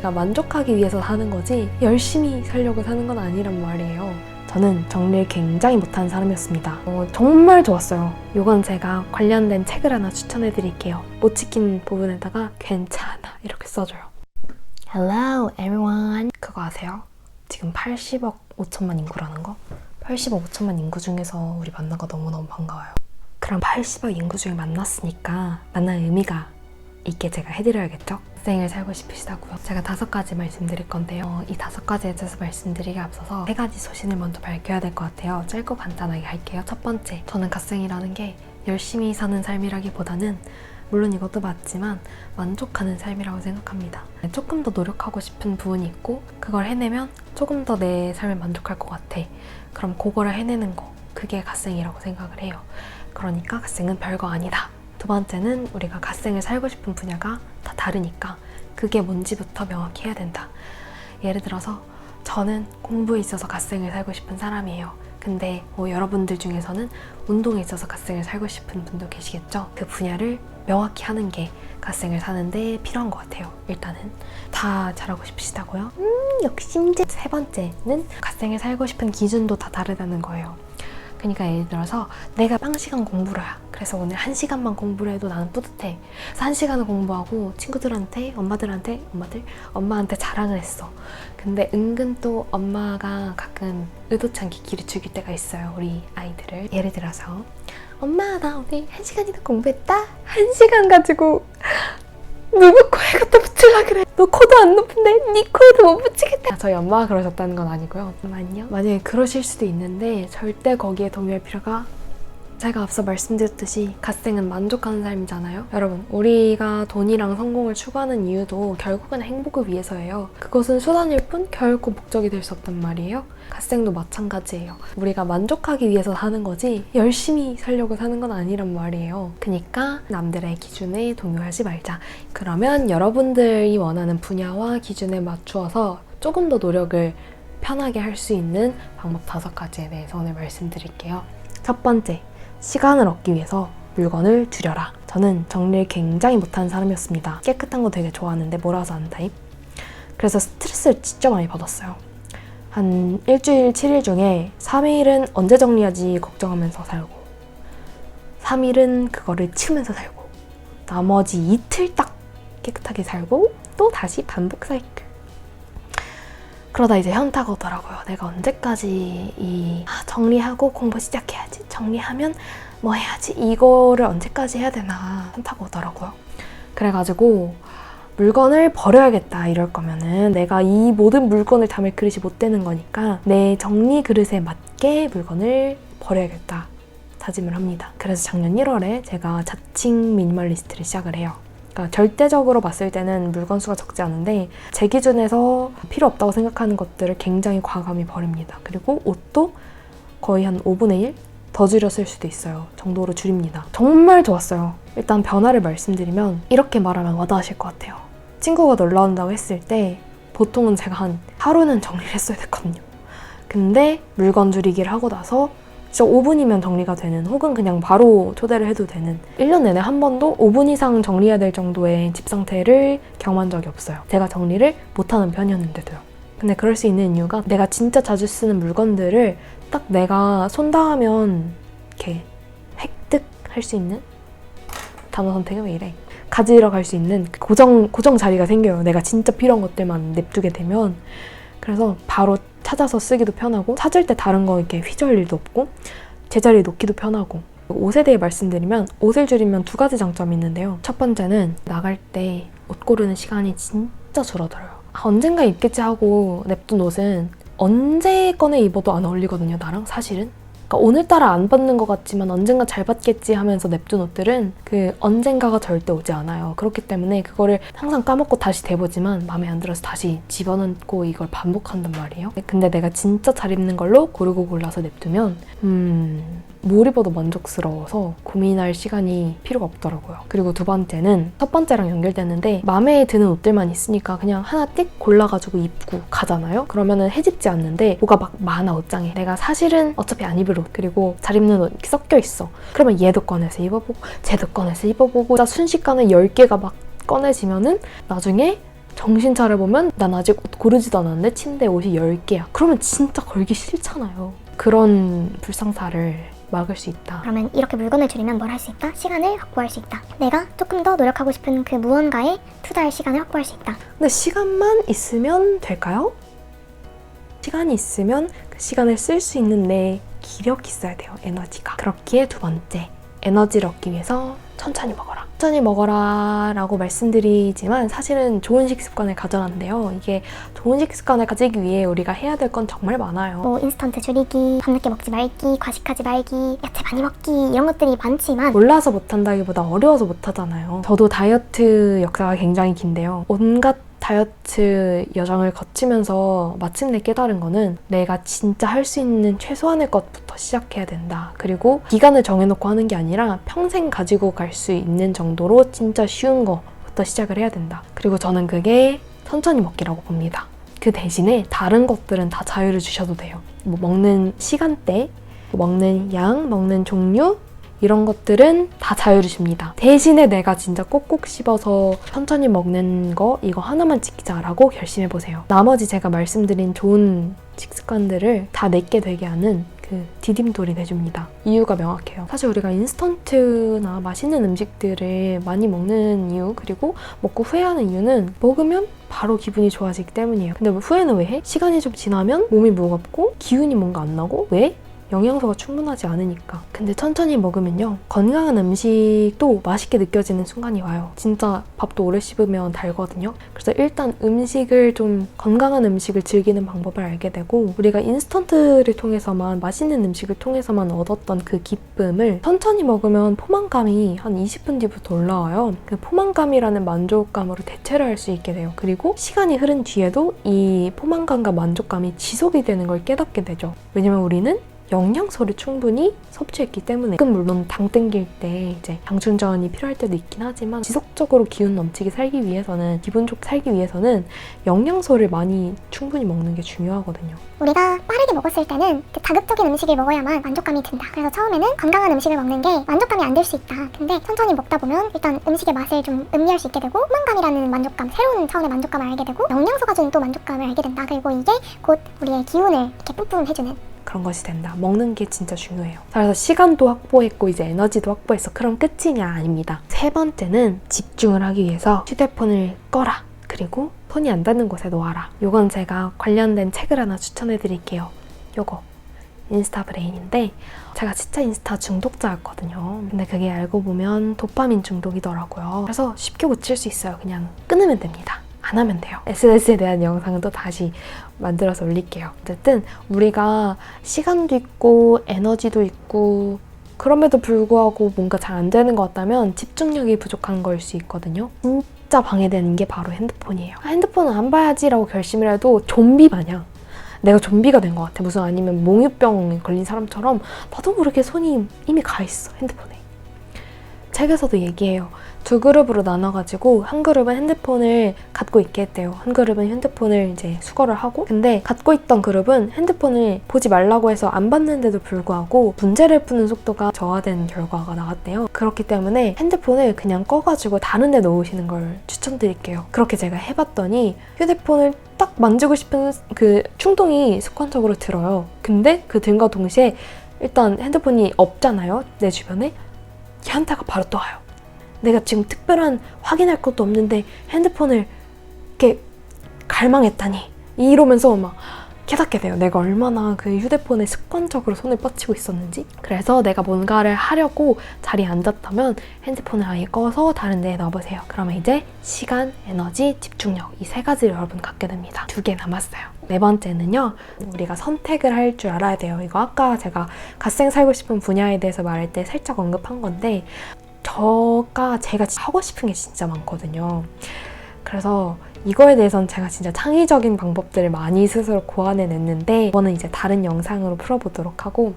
우리가 만족하기 위해서 사는 거지 열심히 살려고 사는 건 아니란 말이에요. 저는 정리를 굉장히 못하는 사람이었습니다. 정말 좋았어요. 이건 제가 관련된 책을 하나 추천해 드릴게요. 못 지킨 부분에다가 괜찮아 이렇게 써줘요. Hello everyone. 그거 아세요? 지금 80억 5천만 인구라는 거? 80억 5천만 인구 중에서 우리 만난 거 너무너무 반가워요. 그럼 80억 인구 중에 만났으니까 만날 의미가 있게 제가 해드려야겠죠? 학생을 살고 싶으시다고요? 제가 5가지 말씀드릴 건데요. 이 5가지에 대해서 말씀드리기 앞서서 3가지 소신을 먼저 밝혀야 될 것 같아요. 짧고 간단하게 할게요. 첫 번째, 저는 갓생이라는 게 열심히 사는 삶이라기보다는 물론 이것도 맞지만 만족하는 삶이라고 생각합니다. 조금 더 노력하고 싶은 부분이 있고 그걸 해내면 조금 더 내 삶에 만족할 것 같아. 그럼 그거를 해내는 거, 그게 갓생이라고 생각을 해요. 그러니까 갓생은 별거 아니다. 두 번째는 우리가 갓생을 살고 싶은 분야가 다 다르니까 그게 뭔지부터 명확히 해야 된다. 예를 들어서 저는 공부에 있어서 갓생을 살고 싶은 사람이에요. 근데 여러분들 중에서는 운동에 있어서 갓생을 살고 싶은 분도 계시겠죠? 그 분야를 명확히 하는 게 갓생을 사는데 필요한 것 같아요. 일단은 다 잘하고 싶으시다고요? 욕심쟁이. 세 번째는 갓생을 살고 싶은 기준도 다 다르다는 거예요. 그러니까 예를 들어서 내가 1시간 공부를 해. 그래서 오늘 1시간만 공부를 해도 나는 뿌듯해. 그래서 1시간을 공부하고 친구들한테, 엄마한테 자랑을 했어. 근데 은근 또 엄마가 가끔 의도치 않게 기를 죽일 때가 있어요. 우리 아이들을. 예를 들어서 엄마 나 오늘 1시간이나 공부했다? 1시간 가지고 누구 코에 갖다 붙이려 그래. 너 코도 안 높은데 네 코에도 못 붙이겠다. 저희 엄마가 그러셨다는 건 아니고요. 잠깐만요. 만약에 그러실 수도 있는데 절대 거기에 동요할 필요가, 제가 앞서 말씀드렸듯이 갓생은 만족하는 삶이잖아요. 여러분, 우리가 돈이랑 성공을 추구하는 이유도 결국은 행복을 위해서예요. 그것은 수단일 뿐 결코 목적이 될 수 없단 말이에요. 갓생도 마찬가지예요. 우리가 만족하기 위해서 사는 거지 열심히 살려고 사는 건 아니란 말이에요. 그러니까 남들의 기준에 동요하지 말자. 그러면 여러분들이 원하는 분야와 기준에 맞추어서 조금 더 노력을 편하게 할 수 있는 방법 5가지에 대해서 오늘 말씀드릴게요. 첫 번째, 시간을 얻기 위해서 물건을 줄여라. 저는 정리를 굉장히 못하는 사람이었습니다. 깨끗한 거 되게 좋아하는데 몰아서 하는 타입. 그래서 스트레스를 진짜 많이 받았어요. 한 일주일 7일 중에 3일은 언제 정리하지 걱정하면서 살고 3일은 그거를 치우면서 살고 나머지 이틀 딱 깨끗하게 살고 또 다시 반복 사이클. 그러다 이제 현타가 오더라고요. 내가 언제까지 정리하고 공부 시작해야지, 정리하면 뭐 해야지, 이거를 언제까지 해야 되나 현타가 오더라고요. 그래가지고 물건을 버려야겠다. 이럴 거면은 내가 이 모든 물건을 담을 그릇이 못 되는 거니까 내 정리 그릇에 맞게 물건을 버려야겠다 다짐을 합니다. 그래서 작년 1월에 제가 자칭 미니멀리스트를 시작을 해요. 그러니까 절대적으로 봤을 때는 물건 수가 적지 않은데 제 기준에서 필요 없다고 생각하는 것들을 굉장히 과감히 버립니다. 그리고 옷도 거의 한 5분의 1? 더 줄였을 수도 있어요. 정도로 줄입니다. 정말 좋았어요. 일단 변화를 말씀드리면 이렇게 말하면 와닿으실 것 같아요. 친구가 놀러 온다고 했을 때 보통은 제가 한 하루는 정리를 했어야 됐거든요. 근데 물건 줄이기를 하고 나서 진짜 5분이면 정리가 되는, 혹은 그냥 바로 초대를 해도 되는, 1년 내내 한 번도 5분 이상 정리해야 될 정도의 집 상태를 경험한 적이 없어요. 제가 정리를 못하는 편이었는데도요. 근데 그럴 수 있는 이유가 내가 진짜 자주 쓰는 물건들을 딱 내가 손 닿으면 이렇게 획득할 수 있는, 단어 선택이 왜 이래? 가지러 갈 수 있는 고정 자리가 생겨요. 내가 진짜 필요한 것들만 냅두게 되면. 그래서 바로 찾아서 쓰기도 편하고 찾을 때 다른 거 이렇게 휘저을 일도 없고 제자리에 놓기도 편하고. 옷에 대해 말씀드리면 옷을 줄이면 2가지 장점이 있는데요. 첫 번째는 나갈 때 옷 고르는 시간이 진짜 줄어들어요. 언젠가 입겠지 하고 냅둔 옷은 언제 꺼내 입어도 안 어울리거든요, 나랑 사실은. 그러니까 오늘따라 안 받는 것 같지만 언젠가 잘 받겠지 하면서 냅둔 옷들은 그 언젠가가 절대 오지 않아요. 그렇기 때문에 그거를 항상 까먹고 다시 대보지만 마음에 안 들어서 다시 집어넣고 이걸 반복한단 말이에요. 근데 내가 진짜 잘 입는 걸로 고르고 골라서 냅두면 뭘 입어도 만족스러워서 고민할 시간이 필요가 없더라고요. 그리고 2번째는 첫 번째랑 연결되는데 마음에 드는 옷들만 있으니까 그냥 하나 띡 골라가지고 입고 가잖아요. 그러면은 해집지 않는데 뭐가 막 많아, 옷장에. 내가 사실은 어차피 안 입을 옷, 그리고 잘 입는 옷 이렇게 섞여 있어. 그러면 얘도 꺼내서 입어보고 쟤도 꺼내서 입어보고, 진짜 순식간에 10개가 막 꺼내지면은 나중에 정신 차려보면 난 아직 옷 고르지도 않았는데 침대에 옷이 10개야. 그러면 진짜 걸기 싫잖아요. 그런 불상사를 막을 수 있다. 그러면 이렇게 물건을 줄이면 뭘 할 수 있다? 시간을 확보할 수 있다. 내가 조금 더 노력하고 싶은 그 무언가에 투자할 시간을 확보할 수 있다. 근데 시간만 있으면 될까요? 시간이 있으면 그 시간을 쓸 수 있는 내 기력이 있어야 돼요. 에너지가. 그렇기에 두 번째, 에너지를 얻기 위해서 천천히 먹어라. 천천히 먹어라 라고 말씀드리지만 사실은 좋은 식습관을 가져놨는데요. 이게 좋은 식습관을 가지기 위해 우리가 해야 될 건 정말 많아요. 뭐 인스턴트 줄이기, 밤늦게 먹지 말기, 과식하지 말기, 야채 많이 먹기 이런 것들이 많지만 몰라서 못한다기보다 어려워서 못하잖아요. 저도 다이어트 역사가 굉장히 긴데요. 온갖 다이어트 여정을 거치면서 마침내 깨달은 거는 내가 진짜 할 수 있는 최소한의 것부터 시작해야 된다. 그리고 기간을 정해놓고 하는 게 아니라 평생 가지고 갈 수 있는 정도로 진짜 쉬운 거부터 시작을 해야 된다. 그리고 저는 그게 천천히 먹기라고 봅니다. 그 대신에 다른 것들은 다 자유를 주셔도 돼요. 뭐 먹는 시간대, 먹는 양, 먹는 종류 이런 것들은 다 자유를 줍니다. 대신에 내가 진짜 꼭꼭 씹어서 천천히 먹는 거 이거 하나만 지키자라고 결심해보세요. 나머지 제가 말씀드린 좋은 식습관들을 다 내게 되게 하는 그 디딤돌이 돼줍니다. 이유가 명확해요. 사실 우리가 인스턴트나 맛있는 음식들을 많이 먹는 이유, 그리고 먹고 후회하는 이유는 먹으면 바로 기분이 좋아지기 때문이에요. 근데 후회는 왜 해? 시간이 좀 지나면 몸이 무겁고 기운이 뭔가 안 나고 왜? 영양소가 충분하지 않으니까. 근데 천천히 먹으면요, 건강한 음식도 맛있게 느껴지는 순간이 와요. 진짜 밥도 오래 씹으면 달거든요. 그래서 일단 음식을 좀 건강한 음식을 즐기는 방법을 알게 되고, 우리가 인스턴트를 통해서만, 맛있는 음식을 통해서만 얻었던 그 기쁨을 천천히 먹으면 포만감이 한 20분 뒤부터 올라와요. 그 포만감이라는 만족감으로 대체를 할 수 있게 돼요. 그리고 시간이 흐른 뒤에도 이 포만감과 만족감이 지속이 되는 걸 깨닫게 되죠. 왜냐면 우리는 영양소를 충분히 섭취했기 때문에. 지금 물론 당 땡길 때 이제 당 충전이 필요할 때도 있긴 하지만 지속적으로 기운 넘치게 살기 위해서는, 기분 좋게 살기 위해서는 영양소를 많이 충분히 먹는 게 중요하거든요. 우리가 빠르게 먹었을 때는 그 자극적인 음식을 먹어야만 만족감이 든다. 그래서 처음에는 건강한 음식을 먹는 게 만족감이 안 들 수 있다. 근데 천천히 먹다 보면 일단 음식의 맛을 좀 음미할 수 있게 되고, 포만감이라는 만족감, 새로운 차원의 만족감을 알게 되고, 영양소가 주는 또 만족감을 알게 된다. 그리고 이게 곧 우리의 기운을 이렇게 뿜뿜 해주는 그런 것이 된다. 먹는 게 진짜 중요해요. 그래서 시간도 확보했고 이제 에너지도 확보했어. 그럼 끝이냐? 아닙니다. 세 번째는 집중을 하기 위해서 휴대폰을 꺼라. 그리고 손이 안 닿는 곳에 놓아라. 요건 제가 관련된 책을 하나 추천해 드릴게요. 요거 인스타 브레인인데, 제가 진짜 인스타 중독자였거든요. 근데 그게 알고 보면 도파민 중독이더라고요. 그래서 쉽게 고칠 수 있어요. 그냥 끊으면 됩니다. 안 하면 돼요. SNS에 대한 영상은 또 다시 만들어서 올릴게요. 어쨌든 우리가 시간도 있고 에너지도 있고 그럼에도 불구하고 뭔가 잘 안 되는 것 같다면 집중력이 부족한 걸 수 있거든요. 진짜 방해되는 게 바로 핸드폰이에요. 핸드폰은 안 봐야지라고 결심을 해도 좀비 마냥 내가 좀비가 된 것 같아. 무슨 아니면 몽유병 걸린 사람처럼 나도 모르게 손이 이미 가 있어, 핸드폰에. 책에서도 얘기해요. 두 그룹으로 나눠가지고 한 그룹은 핸드폰을 갖고 있게 했대요. 한 그룹은 핸드폰을 이제 수거를 하고, 근데 갖고 있던 그룹은 핸드폰을 보지 말라고 해서 안 봤는데도 불구하고 문제를 푸는 속도가 저하된 결과가 나왔대요. 그렇기 때문에 핸드폰을 그냥 꺼가지고 다른 데 놓으시는 걸 추천드릴게요. 그렇게 제가 해봤더니 휴대폰을 딱 만지고 싶은 그 충동이 습관적으로 들어요. 근데 그 들과 동시에 일단 핸드폰이 없잖아요, 내 주변에. 현타가 바로 또 와요. 내가 지금 특별한 확인할 것도 없는데 핸드폰을 이렇게 갈망했다니, 이러면서 막 깨닫게 돼요. 내가 얼마나 그 휴대폰에 습관적으로 손을 뻗치고 있었는지. 그래서 내가 뭔가를 하려고 자리에 앉았다면 핸드폰을 아예 꺼서 다른 데에 놔보세요. 그러면 이제 시간, 에너지, 집중력, 이 세 가지를 여러분 갖게 됩니다. 2개 남았어요. 네 번째는요, 우리가 선택을 할 줄 알아야 돼요. 이거 아까 제가 갓생 살고 싶은 분야에 대해서 말할 때 살짝 언급한 건데, 제가 하고 싶은 게 진짜 많거든요. 그래서 이거에 대해서는 제가 진짜 창의적인 방법들을 많이 스스로 고안해냈는데, 이거는 이제 다른 영상으로 풀어보도록 하고,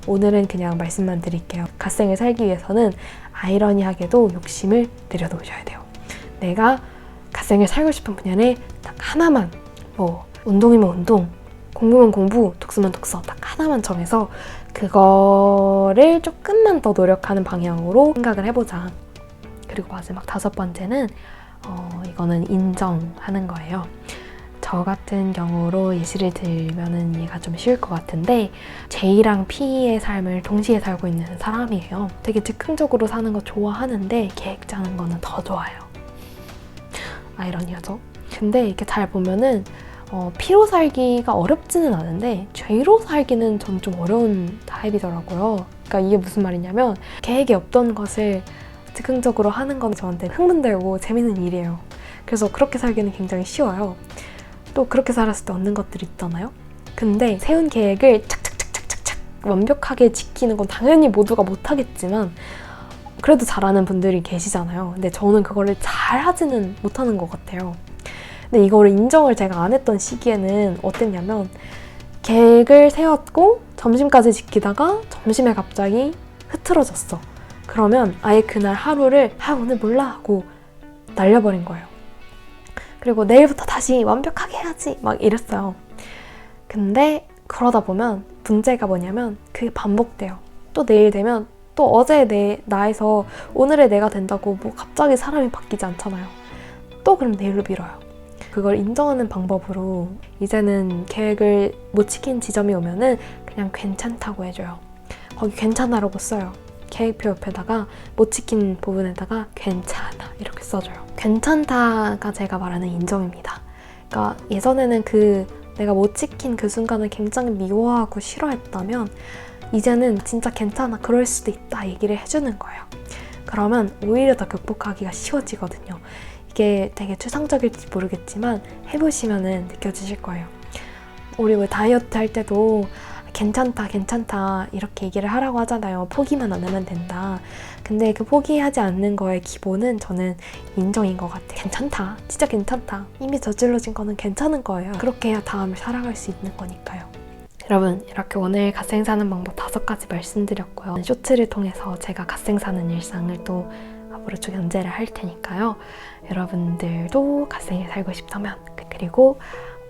오늘은 그냥 말씀만 드릴게요. 갓생을 살기 위해서는 아이러니하게도 욕심을 내려놓으셔야 돼요. 내가 갓생을 살고 싶은 분야를 딱 하나만, 뭐 운동이면 운동, 공부면 공부, 독서면 독서 딱 하나만 정해서 그거를 조금만 더 노력하는 방향으로 생각을 해보자. 그리고 마지막 5번째는 이거는 인정하는 거예요. 저 같은 경우로 예시를 들면은 이해가 좀 쉬울 것 같은데 J랑 P의 삶을 동시에 살고 있는 사람이에요. 되게 즉흥적으로 사는 거 좋아하는데 계획 짜는 거는 더 좋아요. 아이러니하죠? 근데 이렇게 잘 보면은 P로 살기가 어렵지는 않은데 J로 살기는 전 좀 어려운 타입이더라고요. 그러니까 이게 무슨 말이냐면 계획이 없던 것을 즉흥적으로 하는 건 저한테 흥분되고 재밌는 일이에요. 그래서 그렇게 살기는 굉장히 쉬워요. 또 그렇게 살았을 때 얻는 것들이 있잖아요. 근데 세운 계획을 착착착착착착 완벽하게 지키는 건 당연히 모두가 못하겠지만 그래도 잘하는 분들이 계시잖아요. 근데 저는 그거를 잘하지는 못하는 것 같아요. 근데 이거를 인정을 제가 안 했던 시기에는 어땠냐면 계획을 세웠고 점심까지 지키다가 점심에 갑자기 흐트러졌어. 그러면 아예 그날 하루를 오늘 몰라 하고 날려버린 거예요. 그리고 내일부터 다시 완벽하게 해야지 막 이랬어요. 근데 그러다 보면 문제가 뭐냐면 그게 반복돼요. 또 내일 되면 또 어제의 나에서 오늘의 내가 된다고 뭐 갑자기 사람이 바뀌지 않잖아요. 또 그럼 내일로 미뤄요. 그걸 인정하는 방법으로 이제는 계획을 못 지킨 지점이 오면은 그냥 괜찮다고 해줘요. 거기 괜찮아라고 써요. 계획표 옆에다가 못 지킨 부분에다가 괜찮아 이렇게 써줘요. 괜찮다가 제가 말하는 인정입니다. 그러니까 예전에는 내가 못 지킨 그 순간을 굉장히 미워하고 싫어했다면 이제는 진짜 괜찮아 그럴 수도 있다 얘기를 해주는 거예요. 그러면 오히려 더 극복하기가 쉬워지거든요. 이게 되게 추상적일지 모르겠지만 해보시면은 느껴지실 거예요. 우리 왜 다이어트 할 때도 괜찮다 이렇게 얘기를 하라고 하잖아요. 포기만 안 하면 된다. 근데 그 포기하지 않는 거의 기본은 저는 인정인 것 같아요. 괜찮다. 진짜 괜찮다. 이미 저질러진 거는 괜찮은 거예요. 그렇게 해야 다음을 살아갈 수 있는 거니까요. 여러분 이렇게 오늘 갓생 사는 방법 5가지 말씀드렸고요. 쇼츠를 통해서 제가 갓생 사는 일상을 또 앞으로 쭉 연재를 할 테니까요. 여러분들도 갓생에 살고 싶다면 그리고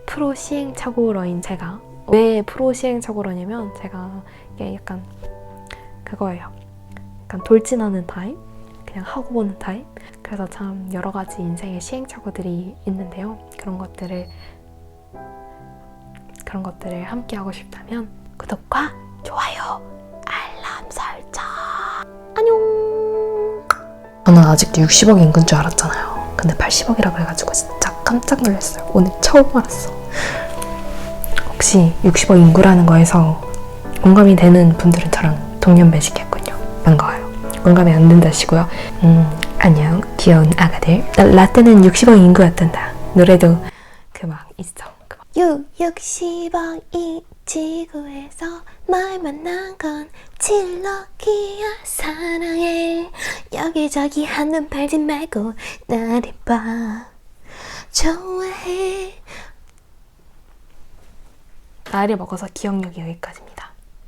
프로 시행착오러인 제가 왜 프로 시행착오러냐면 제가 이게 약간 그거예요. 약간 돌진하는 타입? 그냥 하고 보는 타입? 그래서 참 여러 가지 인생의 시행착오들이 있는데요. 그런 것들을 함께 하고 싶다면 구독과 좋아요, 알람 설정. 안녕. 저는 아직도 60억 인구인 줄 알았잖아요. 근데 80억이라고 해가지고 진짜 깜짝 놀랐어요. 오늘 처음 알았어. 혹시 60억 인구라는 거에서 공감이 되는 분들은 저랑 동년배시겠군요. 반가워요. 공감이 안 된다시고요. 안녕 귀여운 아가들. 라떼는 60억 인구였단다. 노래도 그 막 있어. 60억 이 지구에서 널 만난 건 칠럭이야. 사랑해. 여기저기 한눈 팔지 말고 나를 봐. 좋아해. 나이를 먹어서 기억력이 여기까지입니다.